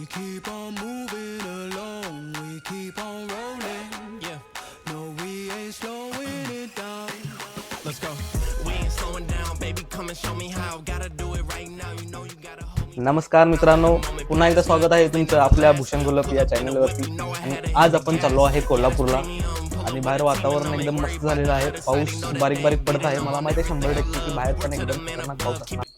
keep on moving along, we keep on rolling. Yeah, no, we ain't slowing it down. Let's go. We ain't slowing down, baby. Come and show me how. Gotta do it right now. You know you gotta hold me. नमस्कार मित्रांनो, पुन्हा एकदा स्वागत आहे तुमचं आपल्या भूषण गुल्लप या चॅनलवरती. आणि आज आपण चाललो आहे कोल्हापूरला आणि बाहेर वातावरण एकदम मस्त झालेलं आहे. पाऊस बारीक बारीक पडत आहे. मला माहिती आहे 100% की बाहेर पण एकदम खतरनाक पाऊस असणार.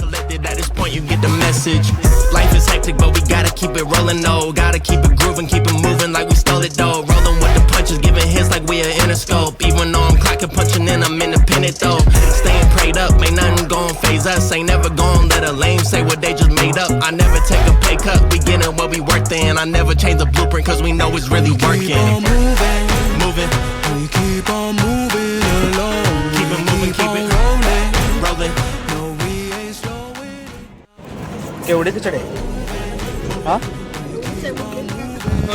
Collected at this point, you get the message. Life is hectic, but we gotta keep it rolling, though. Gotta keep it grooving, keep it moving like we stole it, though. Rolling with the punches, giving hits like we are Interscope. Even though I'm clocking, punching in, I'm independent, though. Staying prayed up, ain't nothing gon' phase us. Ain't never gon' let a lame say what they just made up. I never take a pay cut, we getting what we worth in. I never change the blueprint, cause we know it's really working. Moving, we keep on moving along. Keep it moving, keep it rolling. केवढे खिचडे हा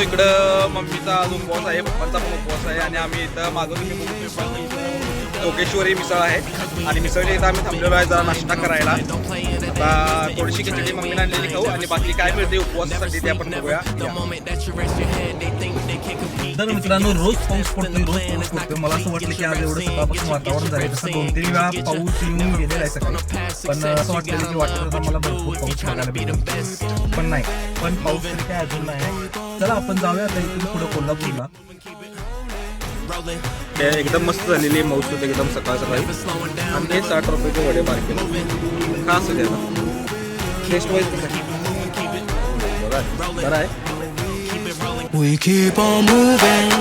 इकडं मम्मीचा आज उपवास आहे, पप्पांचा पण उपवास आहे आणि आम्ही इथं मागं तुम्ही बघू शकता इथं जोगेश्वरी मिसळ आहे आणि मिसळच्या इथं आम्ही थांबलेलो आहे जरा नाश्ता करायला. आता थोडीशी खिचडी मम्मीने आणलेली खाऊ आणि बाकी काय मिळते उपवासासाठी ते आपण बघूया. तर मित्रांनो, रोज पाऊस पडतोय. मला असं वाटलं की आज एवढं सकाळपासून वातावरण झालं, तसं 2-3 वेळा पाऊस येऊन गेलेला आहे सकाळी, पण असं वाटलं की वाटत होता मला भरपूर पाऊस पडायला भेटेल, पण नाही. पण पाऊस तरी काय अजून नाही. चला आपण जाऊया आता इथून पुढे कोल्हापूरला. एकदम मस्त झालेली मौसूद एकदम सकाळ सकाळी आणि हे 60 रुपयाचे वडे मार्केट खास आहे टेस्ट वाईज बरं आहे. We keep on moving,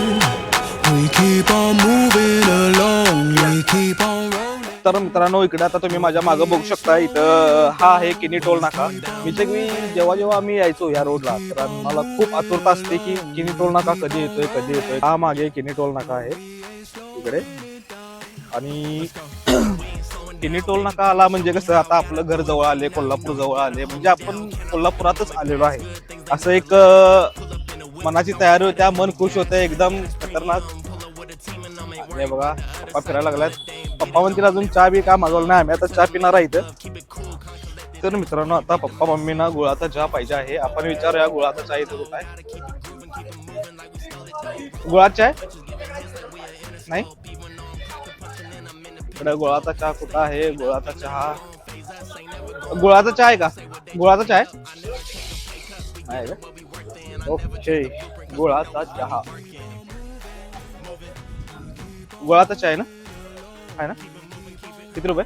we keep on moving along, we keep on rolling. तर मित्रांनो, इकडे आता तुम्ही माझ्या मागं बघू शकता. इथं हा आहे किनी टोल नाका. जेव्हा आम्ही यायचो या रोडला तर मला खूप आतुरता असते की किनी टोल नाका कधी येतोय. हा मागे किनी टोल नाका आहे इकडे आणि किनी टोल नाका आला म्हणजे कसं आता आपलं घर जवळ आले, कोल्हापूर जवळ आले म्हणजे आपण कोल्हापुरातच आलेलो आहे असं एक मनाची तयारी होत्या. मन खुश होते एकदम खतरनाक. हे बघा पप्पा फिरायला लागलात. पप्पा म्हणतील अजून चहा बी का मागवलं नाही, आम्ही आता चहा पिणार आहे इथं. तर मित्रांनो, आता पप्पा मम्मीना गुळाचा चहा पाहिजे आहे. आपण विचारूया गुळाचा चहा इथं कुठं आहे. गुळाचा आहे नाही इकडे गुळाचा चहा कुठं आहे. गुळाचा चहा आहे का? गुळाचा चहा आहे का? ओके, गुळाचा चहा. गुळाचा चहा आहे ना किती रुपये?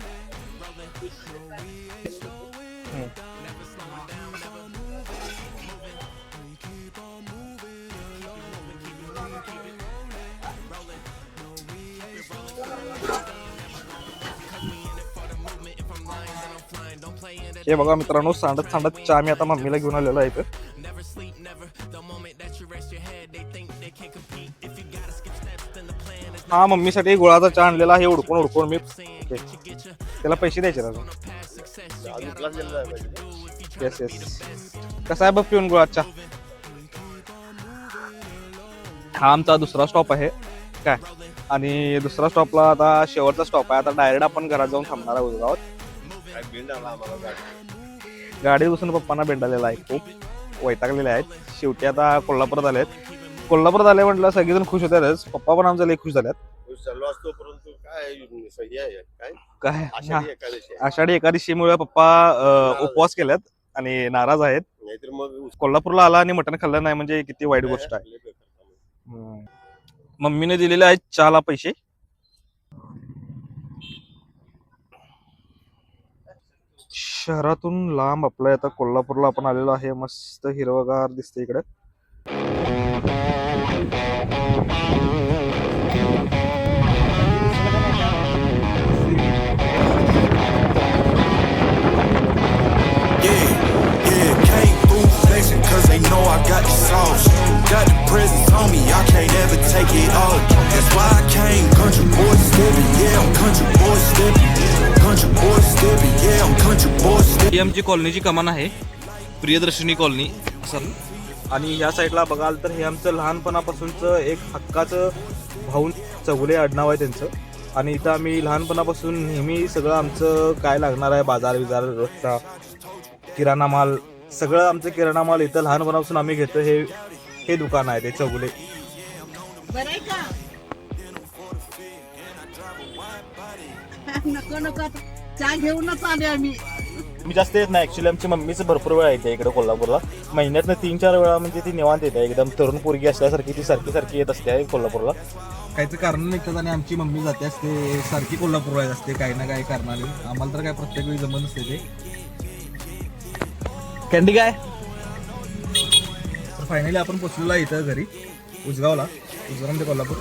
हे बघा मित्रांनो, सांडत चहा मी आता मम्मीला घेऊन आलेलो आहे इथं. हा मम्मीसाठी गुळाचा चहा आणलेला आहे. उडकून मी त्याला पैसे द्यायचे अजून. येस कसा आहे बघ पिऊन गुळाचा चहा. हा आमचा दुसरा स्टॉप आहे काय आणि दुसरा स्टॉपला आता शेवटचा स्टॉप आहे. आता डायरेक्ट आपण घरात जाऊन थांबणार आहे उदगावात. गाडी बसून पप्पांना भेंडालेला आहे, खूप वैतागलेले आहेत. शेवटी आता कोल्हापुरात आले म्हटलं सगळेजण खुश होत्यातच. पप्पा पण आमच्या लई खुश झाल्यात. काय आषाढी एकादशीमुळे पप्पा उपवास केल्यात आणि नाराज आहेत. कोल्हापूरला आला आणि मटण खाल्लं नाही म्हणजे किती वाईट गोष्ट आहे. मम्मीने दिलेले आहेत चहाला पैसे. शहरातून लांब आपल्या आता कोल्हापूरला आपण आलेलो आहे. मस्त हिरवगार दिसते इकडे. Cause they know I got the sauce. Got the presents on me, I can't ever take it off. That's why I came country boy stepping. Yeah, I'm country boy stepping. Country boy stepping. Yeah, I'm country boy stepping. आमची कॉलनीची कमान आहे, Priyadarshini colony sir. आणि या साईडला बघाल तर हे आमचं लहानपणापासूनचं एक हक्काचं भाऊन चौगुले आडनाव आहे त्यांचं. आणि इथं आम्ही लहानपणापासून नेहमी सगळं आमचं काय लागणार आहे बाजार रोजचा किराणा माल सगळं आमचं किराणा माल इथं लहानपणापासून आम्ही घेतो. हे दुकान आहे ते चौगुले. बरं आहे का? नको नको आता चहा घेऊनच आले आम्ही. मी जास्त येत नाही ॲक्च्युली. आमची मम्मीचं भरपूर वेळा येते इकडे कोल्हापूरला. महिन्यातनं 3-4 वेळा म्हणजे ती निवांत येते. एकदम तरुण पोरगी असल्यासारखी ती सारखी येत असते कोल्हापूरला. काहीतरी कारण निघतात आणि आमची मम्मी जाते असते सारखी कोल्हापूरला येत असते काही ना काही कारणाने. आम्हाला तर काय प्रत्येक वेळी जमत नसते ते. कॅन्डी काय? तर फायनली आपण पोचलेलो आहे इथं घरी उजगावला ते कोल्हापूर.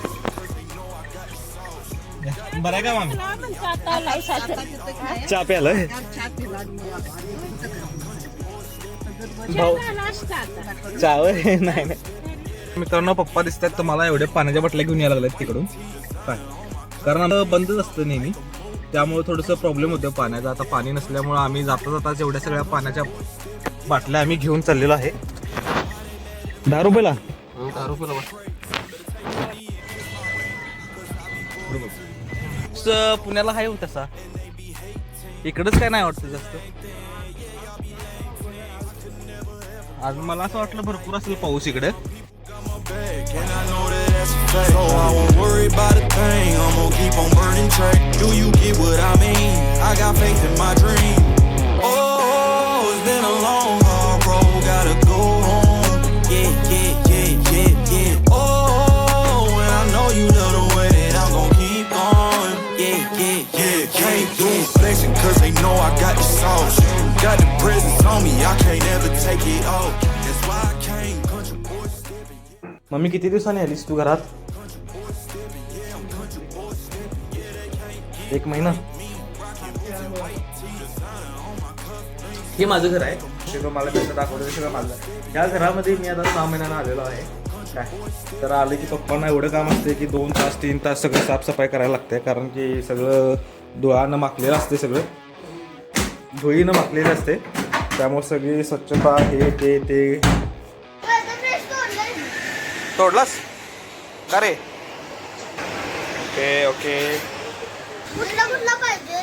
बरं आहे का मामी? चहा चहा प्यायलाय पिला भाऊ. चहा नाही. मित्रांनो पप्पा दिसतात तर मला एवढे पाण्याच्या बाटल्या घेऊन यायला लागल्यात तिकडून. काय कारण आम्हाला बंदच असतं नेहमी, त्यामुळे थोडंसं प्रॉब्लेम होतो पाण्याचा. आता पाणी नसल्यामुळे आम्ही जाता एवढ्या सगळ्या पाण्याच्या बाटल्या आम्ही घेऊन चाललेलो आहे. 10 रुपयाला. 10 रुपयाला पुण्याला आहे तसा, इकडंच काय नाही वाटतं जास्त. आज मला असं वाटलं भरपूर असेल पाऊस इकडे. And I know that that's a fact. So I won't worry about a thing. I'm gonna keep on burning track. Do you get what I mean? I got faith in my dream. Oh, it's been a long, hard road. Gotta go home. Yeah, yeah, yeah, yeah, yeah. Oh, and I know you love the way that I'm gonna keep going. Yeah, yeah, yeah. Can't do flexing 'cause they know I got the sauce. Got the presence on me. I can't ever take it off. That's why I came country boys. Mummy किती दिवसांनी आलीस तू घरात? 1 महिना. हे माझं घर आहे, सगळं मला कसं दाखवलं सगळं माझं. ह्या घरामध्ये मी आता 6 महिन्यानं आलेलो आहे. काय तर आले की पप्पांना एवढं काम असते की 2 तास 3 तास सगळं साफसफाई करायला लागते. कारण की सगळं धुळानं माखलेलं असते, सगळं धुळीनं माखलेलं असते. त्यामुळे सगळी स्वच्छता हे ते. तोडलास का रे? ओके. कुठला पाहिजे?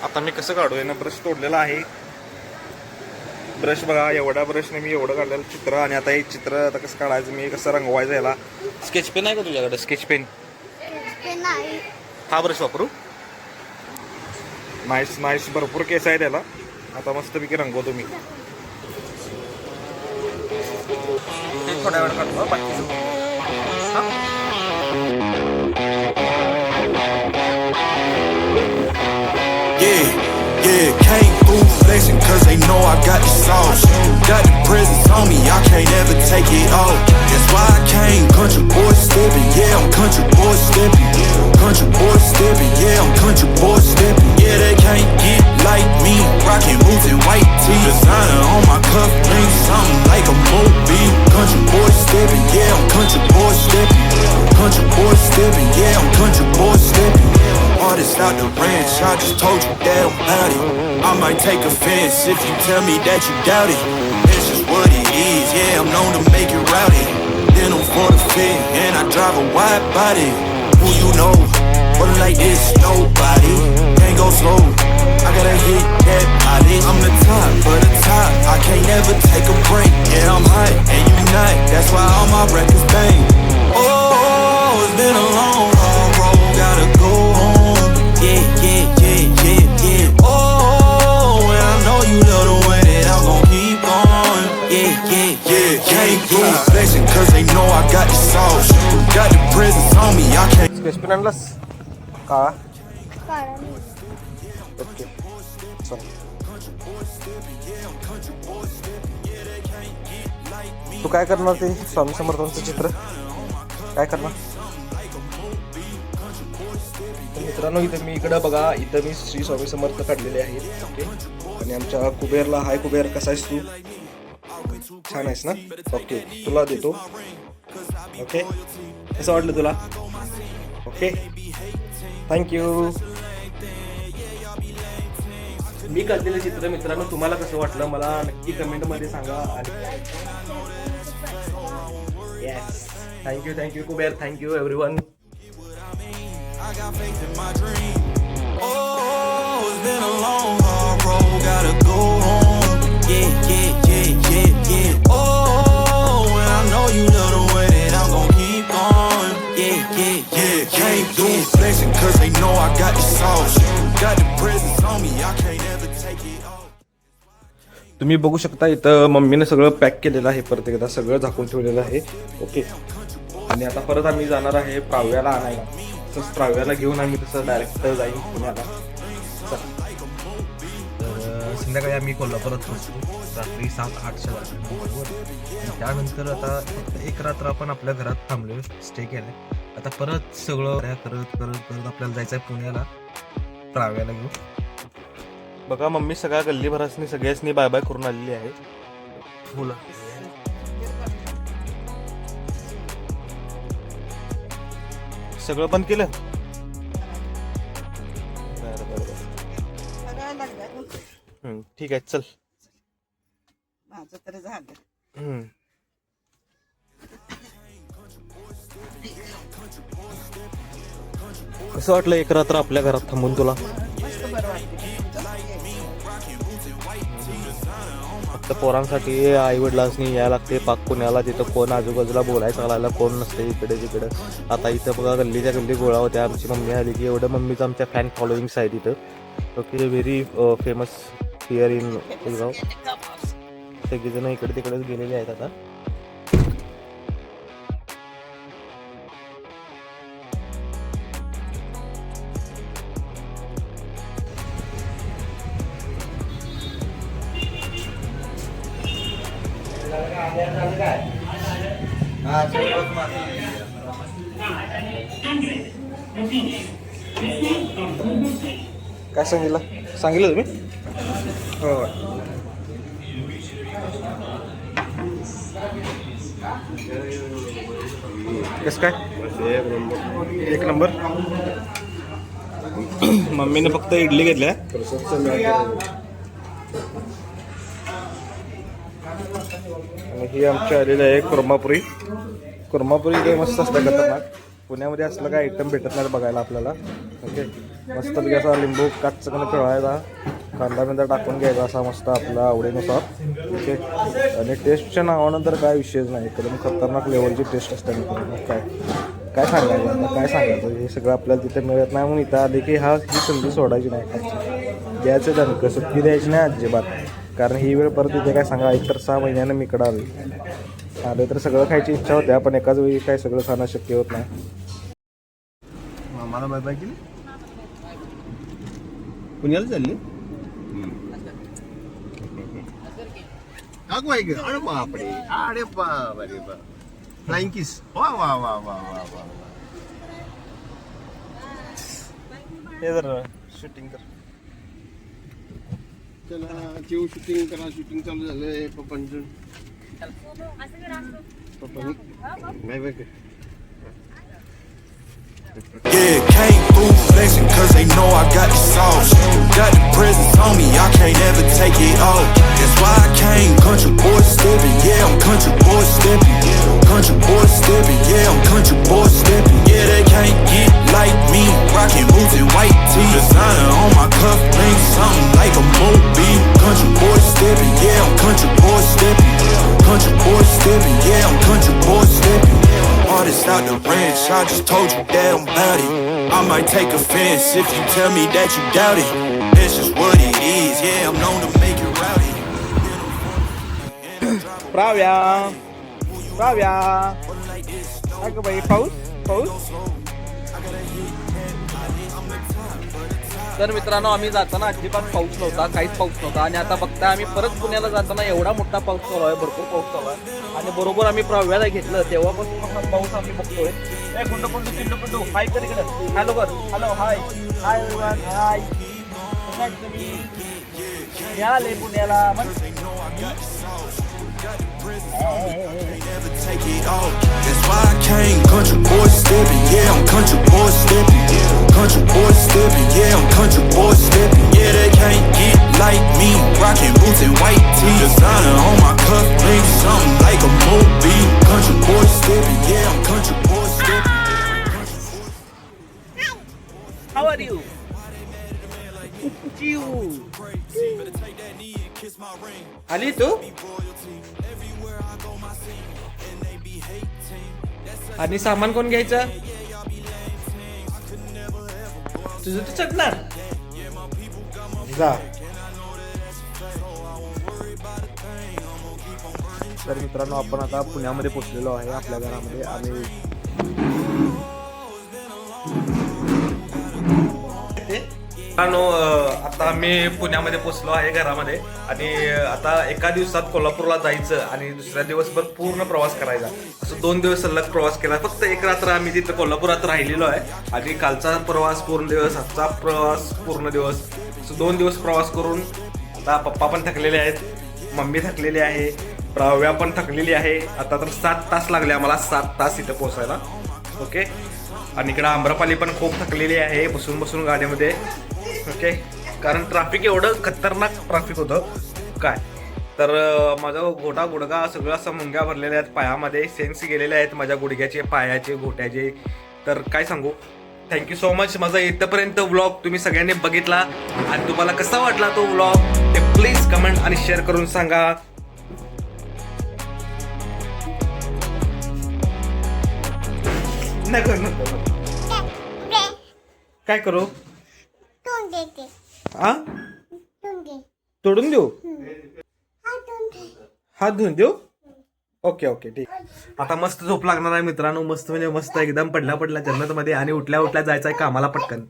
आता मी कसं काढू ना, ब्रश तोडलेला आहे. ब्रश बघा, एवढ्या ब्रशने मी एवढं काढलेलं चित्र. आणि आता हे चित्र आता कसं काढायचं, मी कसं रंगवायचं याला. स्केच पेन आहे का तुझ्याकडे? Sketch pen. नाही. हा ब्रश वापरू. नाईस भरपूर केस आहे त्याला. आता मस्तपैकी रंगवतो मी. थोड्या वेळ काढतो बाकीचं. Yeah, came through flexing 'cause they know I got the sauce. Got the presence on me, I can't ever take it off. That's why I came country boy stepping. Yeah, I'm country boy stepping. Country boy stepping. Yeah, I'm country boy stepping. Yeah, they can't get like me. Rockin' boots and white tee. Designer on my cuff, rings something like a movie. Country boy stepping. Yeah, I'm country boy stepping. Country boy stepping. Yeah, I'm country boy stepping. Artist out the ranch, I just told you that I'm about it. I might take offense if you tell me that you doubt it. It's just what it is, yeah, I'm known to make it rowdy. Then I'm for the fit, and I drive a wide body. Who you know, but like this, nobody. Can't go slow, I gotta hit that body. I'm the top of the top, I can't never take a break. Yeah, I'm hot, and you not, that's why all my records bang. Oh, it's been a long, hard road, gotta go home. Yeah. Oh, and I know you love the way that I'm gon' keep going. Yeah. Can't do flexing 'cause they know I got the sauce. Got the presence on me, I can't. Sketch pen आणलास का? काढा नाही. Okay. तू काय करणार ते स्वामी समर्थांचं चित्र काय करणार? मित्रांनो इथं मी इकडं बघा, इथं मी श्री स्वामी समर्थ काढलेले आहेत. ओके. आणि आमच्या कुबेरला, हाय कुबेर, कसा आहेस तू? छान आहेस ना? ओके, तुला देतो. ओके, कसं वाटलं तुला? Okay, thank you. मी काढलेलं चित्र मित्रांनो तुम्हाला कसं वाटलं मला नक्की कमेंटमध्ये सांगा. आणि yes, thank you Kuber, thank you everyone. I got faith in my dream. Oh, been a long, hard road, gotta go home. Yeah, yeah, yeah, yeah, yeah. Oh, and I know you love the way that I'm gon' keep going. Yeah, yeah, yeah. Can't do flexing, cause they know I got the sauce. Got the presents on me, I can't ever take it off. तुम्ही बघू शकता इथं मम्मीने सगळं pack केलेलं आहे, परत एकदा सगळं झाकून ठेवलेलं आहे. ओके, आणि आता परत आम्ही जाणार आहे प्राव्याला आणायला. तसंच प्राव्याला घेऊन आम्ही तसं डायरेक्ट जाईन पुण्याला. तर संध्याकाळी आम्ही कोल्हापुरात पोहोचलो रात्री 7-8च्या दरम्यान. त्यानंतर आता फक्त एक रात्र आपण आपल्या घरात थांबलो, स्टे केलं. आता परत सगळं करत करत करत आपल्याला जायचं आहे पुण्याला प्राव्याला घेऊन. बघा मम्मी सगळ्या गल्लीभरासनी सगळ्यासनी बाय बाय करून आलेली आहे. बोला, सगळं बंद केलं. बरं बरं बरं, ठीक आहे, चल. माझं तरी झालं. कसं वाटलं एक रात्र आपल्या घरात थांबून तुला? मस्त बरं वाटतं. फक्त पोरांसाठी आई वडिलांनी यायला लागते पाक पुण्याला. तिथं कोण आजूबाजूला बोलायचं लागला, कोण नसते इकडे तिकडे. आता इथं बघा गल्लीच्या गल्ली गोळा होत्या. आमची मम्मी आली की एवढं मम्मीचं आमच्या फॅन फॉलोईंग्स आहेत इथं. Okay, very famous here in उलगाव. सगळेजण इकडे तिकडेच गेलेले आहेत आता. काय सांगितलं तुम्ही? हो, कसं काय? एक नंबर. मम्मीने फक्त इडली घेतल्या. आणि ही आमची आलेली आहे कुर्मापुरी. कुर्मापुरी काही मस्त असतं, खतरनाक. पुण्यामध्ये असलं काय आयटम भेटत नाही बघायला आपल्याला. ओके, मस्तपैकी असा लिंबू काचकन पिळायचा, कांदा बिंदा टाकून घ्यायचा असा मस्त आपल्या आवडीनुसार. ओके, आणि टेस्टच्या नावानं तर काय विषयच नाही, एकदम खतरनाक लेवलची टेस्ट असते. काय सांगायचं आता, काय सांगायचं. हे सगळं आपल्याला तिथे मिळत नाही, म्हणून इथं आले की ही संधी सोडायची नाही. द्यायचं दणकं, सुट्टी द्यायची नाही अजिबात. कारण ही वेळ परत इथे काय सांगा, एकतर 6 महिन्यानं मी इकडं आलो तर सगळं खायची इच्छा होत्या, पण एकाच वेळी काय सगळं खाणं शक्य होत नाही. मला बाय बाय केली. पुण्याला चालली. अरे बापरे, अरे बापरे बा, फ्लाइंग किस. वा वा वा वा वा वा. हे जर शूटिंग कर. चला जेव शूटिंग करा. शूटिंग चालू झालंय पप्पांचं. पप्पानी बाय बाय कर. Yeah, came through flexing cause they know I got the sauce. Got the presents on me, I can't ever take it off. That's why I came country boy stepping. Yeah, I'm country boy stepping. Country boy stepping. Yeah, I'm country boy stepping. Yeah, they can't get like me. Rockin' boots and white tee. Designer on my cuff links, something like a movie. Country boy stepping. Yeah, I'm country boy stepping. Country boy stepping. Yeah, I'm country boy stepping. Artist out the ranch, I just told you that I'm bout it. I might take offense if you tell me that you doubt it. That's just what it is, yeah, I'm known to make it rowdy. प्राव्या, प्राव्या, काय गं बाई, पाऊस. तर मित्रांनो, आम्ही जाताना अजिबात पाऊस नव्हता, काहीच पाऊस नव्हता. आणि आता बघता आम्ही परत पुण्याला जाताना एवढा मोठा पाऊस चालू आहे, भरपूर पाऊस चालू आहे. आणि बरोबर आम्ही प्राव्याला घेतलं तेव्हापासून पाऊस आम्ही बघतोय. गुंडू हाय कर इकडं. हॅलो कर, हॅलो, हाय हाय. तुम्ही आले पुण्याला. Never take it off. That's why I came country boy stepping. Yeah, I'm country boy stepping. Country boy stepping. Yeah, I'm country boy stepping. Yeah, they can't get like me. Rockin' boots and white tee. Designer on my cuff links, something like a movie. Country boy stepping. Yeah, I'm country boy stepping. How are you? चिऊ आली तू आणि सामान कोण घ्यायचं तुझं तू चढणार जा. तर मित्रांनो आपण आता पुण्यामध्ये पोहोचलेलो आहे आपल्या घरामध्ये आणि आता आम्ही पुण्यामध्ये पोहोचलो आहे घरामध्ये आणि आता एका दिवसात कोल्हापूरला जायचं आणि दुसऱ्या दिवसभर पूर्ण प्रवास करायचा. असं 2 दिवस सलग प्रवास केला. फक्त एक रात्र आम्ही तिथं कोल्हापुरात राहिलेलो आहे आणि कालचा प्रवास पूर्ण दिवस, आजचा प्रवास पूर्ण दिवस, असं 2 दिवस प्रवास करून आता पप्पा पण थकलेले आहेत, मम्मी थकलेली आहे, प्राव्या पण थकलेली आहे. आता तर 7 तास लागले आम्हाला, 7 तास इथं पोहोचायला. ओके. आणि इकडं आम्रपाली पण खूप थकलेली आहे बसून बसून गाडीमध्ये. ओके. कारण ट्रॅफिक एवढं खतरनाक ट्रॅफिक होतं काय तर माझा घोटा गुडगा सगळं असं मुंग्या भरलेल्या आहेत पायामध्ये, सेन्स गेलेले आहेत माझ्या गुडघ्याचे, पायाचे, घोट्याचे. तर काय सांगू. Thank you so much. माझा इथंपर्यंत व्लॉग तुम्ही सगळ्यांनी बघितला आणि तुम्हाला कसा वाटला तो व्लॉग ते प्लीज कमेंट आणि शेअर करून सांगा. नको नको नको. काय करू हा तोडून देऊ, हात धुवून देऊ. ओके ओके ठीक. आता मस्त झोप लागणार आहे मित्रांनो, मस्त म्हणजे मस्त एकदम पडल्या पडल्या जन्नतमध्ये आणि उठल्या उठल्या जायचं आहे कामाला पटकन.